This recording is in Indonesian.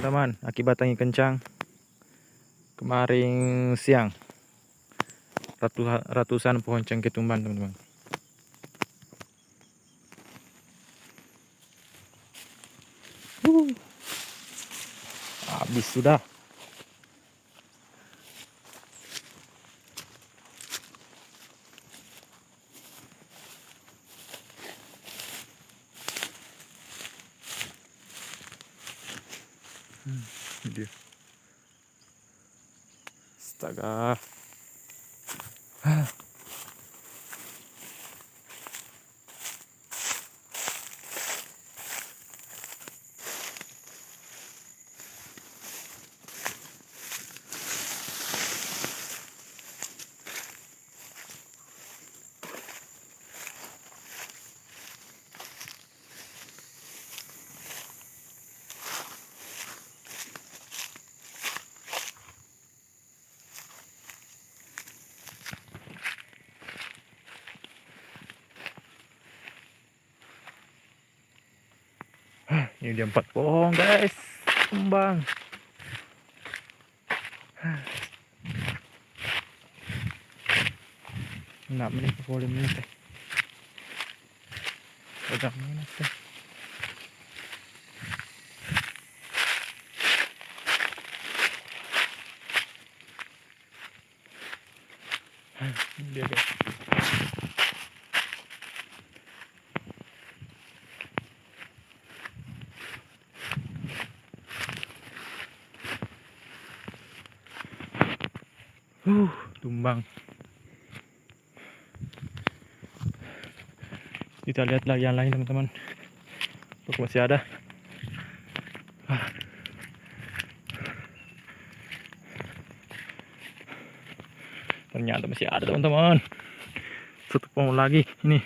teman-teman, akibat angin kencang kemarin siang. Ratusan pohon cengkeh tumbang, teman-teman. Habis sudah. Ini dia. Astaga. Ini dia 4 pohon, guys, tumbang. Enggak menit boleh menit. Udah menit deh. Ini dia, guys. Tumbang. Kita lihat lagi yang lain, teman-teman. Masih ada. Ternyata masih ada, teman-teman. Satu pohon lagi ini.